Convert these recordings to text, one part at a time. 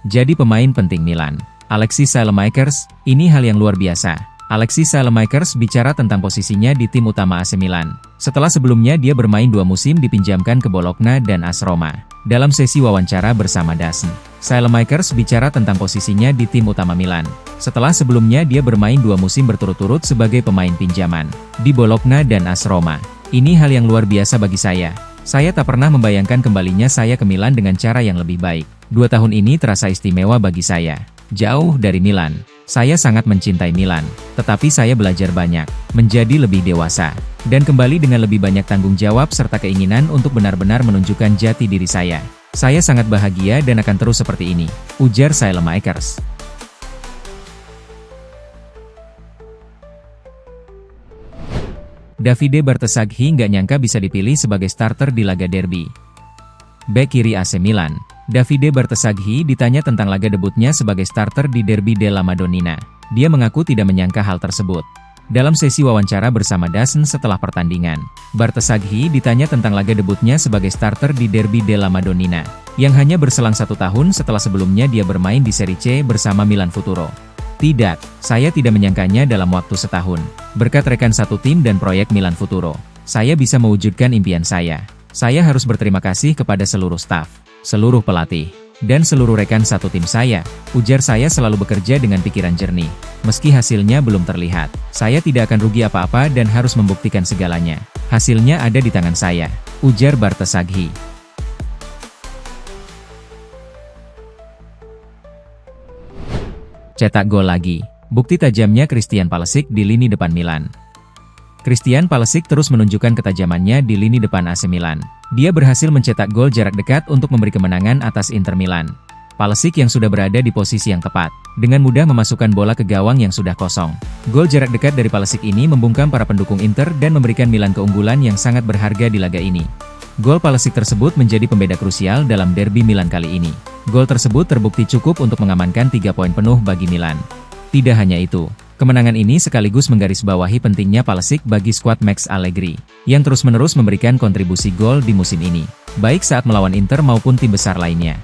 jadi pemain penting Milan. Alexis Saelemaekers, ini hal yang luar biasa. Alexis Saelemaekers bicara tentang posisinya di tim utama AC Milan. Setelah sebelumnya dia bermain 2 musim dipinjamkan ke Bologna dan AS Roma. Dalam sesi wawancara bersama DAZN, Saelemaekers bicara tentang posisinya di tim utama Milan. Setelah sebelumnya dia bermain 2 musim berturut-turut sebagai pemain pinjaman di Bologna dan AS Roma. Ini hal yang luar biasa bagi saya. Saya tak pernah membayangkan kembalinya saya ke Milan dengan cara yang lebih baik. 2 tahun ini terasa istimewa bagi saya. Jauh dari Milan, saya sangat mencintai Milan, tetapi saya belajar banyak, menjadi lebih dewasa, dan kembali dengan lebih banyak tanggung jawab serta keinginan untuk benar-benar menunjukkan jati diri saya. Saya sangat bahagia dan akan terus seperti ini, ujar Saelemaekers. Davide Bartoszaghi nggak nyangka bisa dipilih sebagai starter di laga derby. Bek kiri AC Milan, Davide Bartoszaghi ditanya tentang laga debutnya sebagai starter di Derby della Madonnina. Dia mengaku tidak menyangka hal tersebut. Dalam sesi wawancara bersama DAZN setelah pertandingan, Bartoszaghi ditanya tentang laga debutnya sebagai starter di Derby della Madonnina, yang hanya berselang 1 tahun setelah sebelumnya dia bermain di Serie C bersama Milan Futuro. Tidak, saya tidak menyangkanya dalam waktu setahun. Berkat rekan satu tim dan proyek Milan Futuro, saya bisa mewujudkan impian saya. Saya harus berterima kasih kepada seluruh staf, seluruh pelatih, dan seluruh rekan satu tim saya. Ujar saya selalu bekerja dengan pikiran jernih. Meski hasilnya belum terlihat, saya tidak akan rugi apa-apa dan harus membuktikan segalanya. Hasilnya ada di tangan saya, ujar Bartoszaghi. Cetak gol lagi. Bukti tajamnya Christian Pulisic di lini depan Milan. Christian Pulisic terus menunjukkan ketajamannya di lini depan AC Milan. Dia berhasil mencetak gol jarak dekat untuk memberi kemenangan atas Inter Milan. Pulisic yang sudah berada di posisi yang tepat, dengan mudah memasukkan bola ke gawang yang sudah kosong. Gol jarak dekat dari Pulisic ini membungkam para pendukung Inter dan memberikan Milan keunggulan yang sangat berharga di laga ini. Gol Pulisic tersebut menjadi pembeda krusial dalam derby Milan kali ini. Gol tersebut terbukti cukup untuk mengamankan 3 poin penuh bagi Milan. Tidak hanya itu, kemenangan ini sekaligus menggarisbawahi pentingnya Pulisic bagi skuad Max Allegri, yang terus-menerus memberikan kontribusi gol di musim ini, baik saat melawan Inter maupun tim besar lainnya.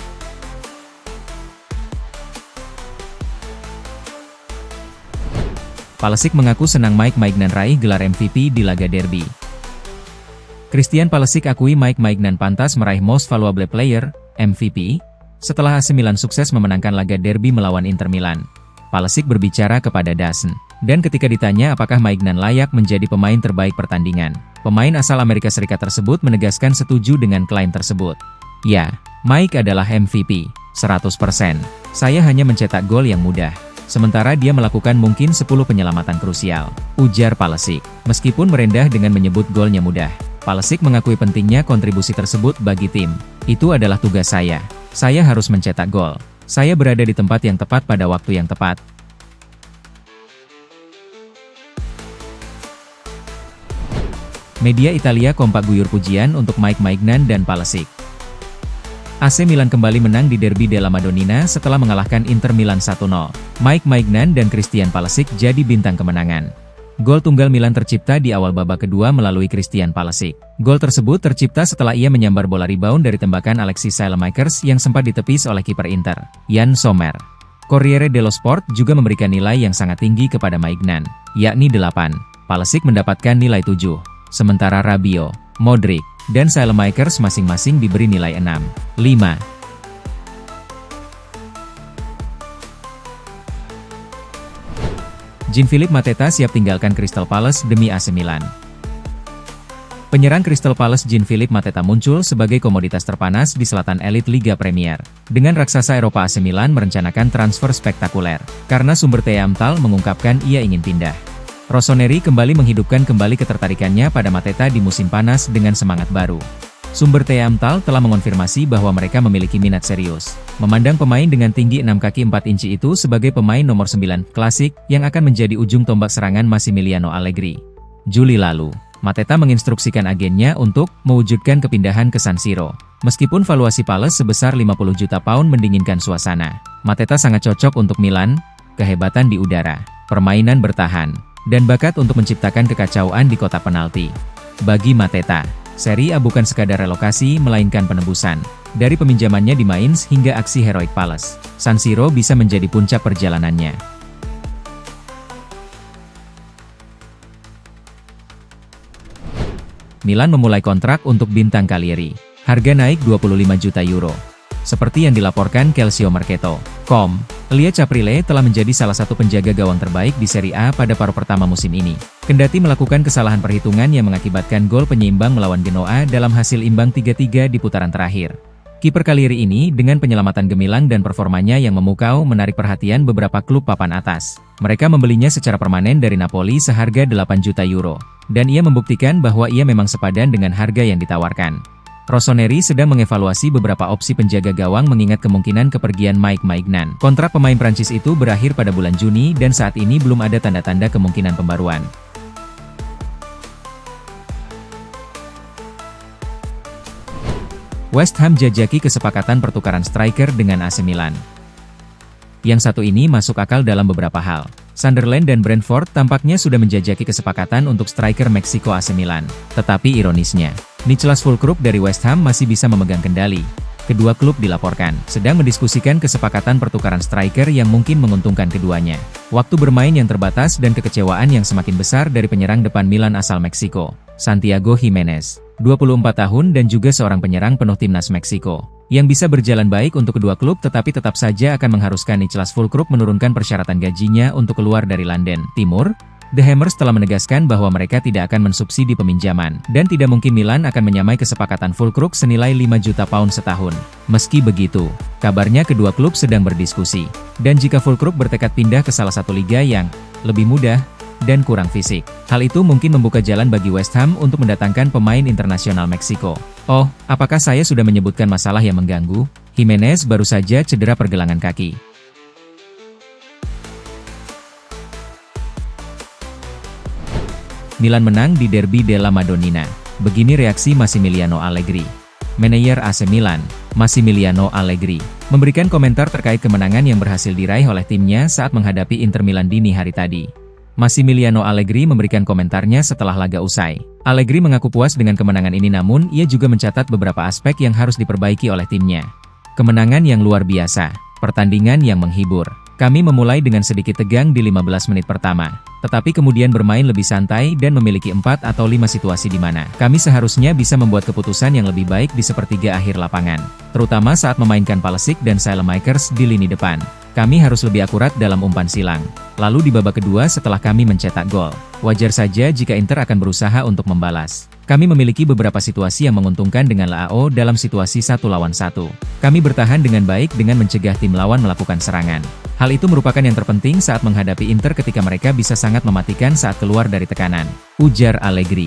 Pulisic mengaku senang Mike Maignan raih gelar MVP di laga derby. Christian Pulisic akui Mike Maignan pantas meraih Most Valuable Player, MVP, setelah AC Milan sukses memenangkan laga derby melawan Inter Milan. Pulisic berbicara kepada DAZN, dan ketika ditanya apakah Maignan layak menjadi pemain terbaik pertandingan, pemain asal Amerika Serikat tersebut menegaskan setuju dengan klaim tersebut. Ya, Mike adalah MVP, 100%. Saya hanya mencetak gol yang mudah, sementara dia melakukan mungkin 10 penyelamatan krusial, ujar Pulisic. Meskipun merendah dengan menyebut golnya mudah, Pulisic mengakui pentingnya kontribusi tersebut bagi tim. Itu adalah tugas saya. Saya harus mencetak gol. Saya berada di tempat yang tepat pada waktu yang tepat. Media Italia kompak guyur pujian untuk Mike Maignan dan Pulisic. AC Milan kembali menang di Derby della Madonnina setelah mengalahkan Inter Milan 1-0. Mike Maignan dan Christian Pulisic jadi bintang kemenangan. Gol tunggal Milan tercipta di awal babak kedua melalui Christian Pulisic. Gol tersebut tercipta setelah ia menyambar bola rebound dari tembakan Alexis Saelemaekers yang sempat ditepis oleh kiper Inter, Yann Sommer. Corriere dello Sport juga memberikan nilai yang sangat tinggi kepada Maignan, yakni 8. Pulisic mendapatkan nilai 7, sementara Rabiot, Modric, dan Saelemaekers masing-masing diberi nilai 6, 5. Jean-Philippe Mateta siap tinggalkan Crystal Palace demi AC Milan. Penyerang Crystal Palace Jean-Philippe Mateta muncul sebagai komoditas terpanas di selatan elit Liga Premier. Dengan raksasa Eropa AC Milan merencanakan transfer spektakuler, karena sumber Teamtal mengungkapkan ia ingin pindah. Rossoneri kembali menghidupkan ketertarikannya pada Mateta di musim panas dengan semangat baru. Sumber Teamtal telah mengonfirmasi bahwa mereka memiliki minat serius, memandang pemain dengan tinggi 6 kaki 4 inci itu sebagai pemain nomor 9 klasik yang akan menjadi ujung tombak serangan Massimiliano Allegri. Juli lalu, Mateta menginstruksikan agennya untuk mewujudkan kepindahan ke San Siro. Meskipun valuasi Palace sebesar 50 juta pound mendinginkan suasana, Mateta sangat cocok untuk Milan, kehebatan di udara, permainan bertahan, dan bakat untuk menciptakan kekacauan di kotak penalti. Bagi Mateta, Serie A bukan sekadar relokasi melainkan penebusan. Dari peminjamannya di Mainz hingga aksi heroik Palace, San Siro bisa menjadi puncak perjalanannya. Milan memulai kontrak untuk bintang Cagliari. Harga naik 25 juta euro. Seperti yang dilaporkan Calciomercato.com, Elia Caprile telah menjadi salah satu penjaga gawang terbaik di Serie A pada paruh pertama musim ini. Kendati melakukan kesalahan perhitungan yang mengakibatkan gol penyeimbang melawan Genoa dalam hasil imbang 3-3 di putaran terakhir. Kiper Cagliari ini dengan penyelamatan gemilang dan performanya yang memukau menarik perhatian beberapa klub papan atas. Mereka membelinya secara permanen dari Napoli seharga 8 juta euro. Dan ia membuktikan bahwa ia memang sepadan dengan harga yang ditawarkan. Rossoneri sedang mengevaluasi beberapa opsi penjaga gawang mengingat kemungkinan kepergian Mike Maignan. Kontrak pemain Prancis itu berakhir pada bulan Juni dan saat ini belum ada tanda-tanda kemungkinan pembaruan. West Ham jajaki kesepakatan pertukaran striker dengan AC Milan. Yang satu ini masuk akal dalam beberapa hal. Sunderland dan Brentford tampaknya sudah menjajaki kesepakatan untuk striker Meksiko AC Milan. Tetapi ironisnya, Niklas Füllkrug dari West Ham masih bisa memegang kendali. Kedua klub dilaporkan sedang mendiskusikan kesepakatan pertukaran striker yang mungkin menguntungkan keduanya. Waktu bermain yang terbatas dan kekecewaan yang semakin besar dari penyerang depan Milan asal Meksiko, Santiago Jimenez, 24 tahun dan juga seorang penyerang penuh timnas Meksiko. Yang bisa berjalan baik untuk kedua klub tetapi tetap saja akan mengharuskan Niklas Füllkrug menurunkan persyaratan gajinya untuk keluar dari London Timur. The Hammers telah menegaskan bahwa mereka tidak akan mensubsidi peminjaman, dan tidak mungkin Milan akan menyamai kesepakatan Füllkrug senilai 5 juta pound setahun. Meski begitu, kabarnya kedua klub sedang berdiskusi, dan jika Füllkrug bertekad pindah ke salah satu liga yang lebih mudah dan kurang fisik, hal itu mungkin membuka jalan bagi West Ham untuk mendatangkan pemain internasional Meksiko. Oh, apakah saya sudah menyebutkan masalah yang mengganggu? Jimenez baru saja cedera pergelangan kaki. Milan menang di Derby della Madonnina. Begini reaksi Massimiliano Allegri. Manajer AC Milan, Massimiliano Allegri, memberikan komentar terkait kemenangan yang berhasil diraih oleh timnya saat menghadapi Inter Milan dini hari tadi. Massimiliano Allegri memberikan komentarnya setelah laga usai. Allegri mengaku puas dengan kemenangan ini namun ia juga mencatat beberapa aspek yang harus diperbaiki oleh timnya. Kemenangan yang luar biasa, pertandingan yang menghibur. Kami memulai dengan sedikit tegang di 15 menit pertama, tetapi kemudian bermain lebih santai dan memiliki 4 atau 5 situasi di mana kami seharusnya bisa membuat keputusan yang lebih baik di sepertiga akhir lapangan, terutama saat memainkan Pulisic dan Saelemaekers di lini depan. Kami harus lebih akurat dalam umpan silang. Lalu di babak kedua setelah kami mencetak gol, wajar saja jika Inter akan berusaha untuk membalas. Kami memiliki beberapa situasi yang menguntungkan dengan Leao dalam situasi 1 lawan 1. Kami bertahan dengan baik dengan mencegah tim lawan melakukan serangan. Hal itu merupakan yang terpenting saat menghadapi Inter ketika mereka bisa sangat mematikan saat keluar dari tekanan, ujar Allegri.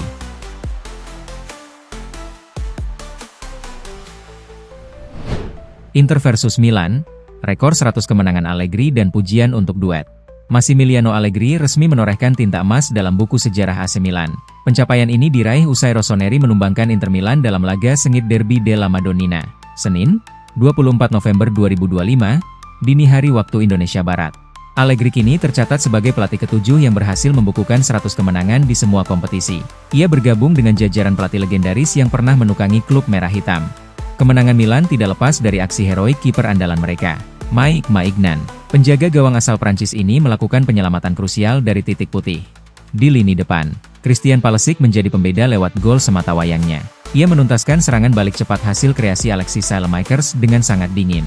Inter versus Milan, rekor 100 kemenangan Allegri dan pujian untuk duet. Massimiliano Allegri resmi menorehkan tinta emas dalam buku sejarah AC Milan. Pencapaian ini diraih usai Rossoneri menumbangkan Inter Milan dalam laga sengit Derby della Madonnina, Senin, 24 November 2025, dini hari waktu Indonesia Barat. Allegri kini tercatat sebagai pelatih ketujuh yang berhasil membukukan 100 kemenangan di semua kompetisi. Ia bergabung dengan jajaran pelatih legendaris yang pernah menukangi klub merah hitam. Kemenangan Milan tidak lepas dari aksi heroik kiper andalan mereka, Mike Maignan. Penjaga gawang asal Prancis ini melakukan penyelamatan krusial dari titik putih. Di lini depan, Christian Pulisic menjadi pembeda lewat gol sematawayangnya. Ia menuntaskan serangan balik cepat hasil kreasi Alexis Saelemaekers dengan sangat dingin.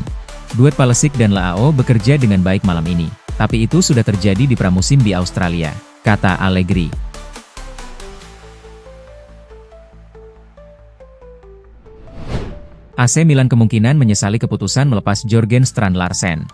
Duet Pulisic dan Leao bekerja dengan baik malam ini, tapi itu sudah terjadi di pramusim di Australia, kata Allegri. AC Milan kemungkinan menyesali keputusan melepas Jørgen Strand Larsen.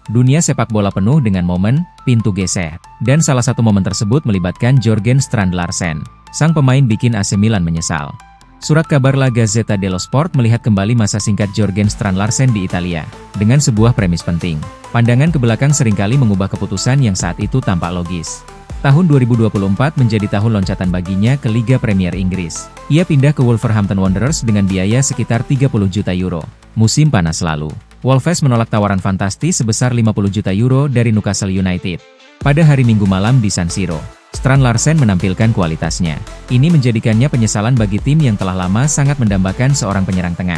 Dunia sepak bola penuh dengan momen, pintu geser, dan salah satu momen tersebut melibatkan Jørgen Strand Larsen. Sang pemain bikin AC Milan menyesal. Surat kabar La Gazzetta dello Sport melihat kembali masa singkat Jørgen Strand Larsen di Italia, dengan sebuah premis penting. Pandangan ke belakang seringkali mengubah keputusan yang saat itu tampak logis. Tahun 2024 menjadi tahun loncatan baginya ke Liga Premier Inggris. Ia pindah ke Wolverhampton Wanderers dengan biaya sekitar 30 juta euro. Musim panas lalu, Wolves menolak tawaran fantastis sebesar 50 juta euro dari Newcastle United. Pada hari Minggu malam di San Siro, Strand Larsen menampilkan kualitasnya. Ini menjadikannya penyesalan bagi tim yang telah lama sangat mendambakan seorang penyerang tengah.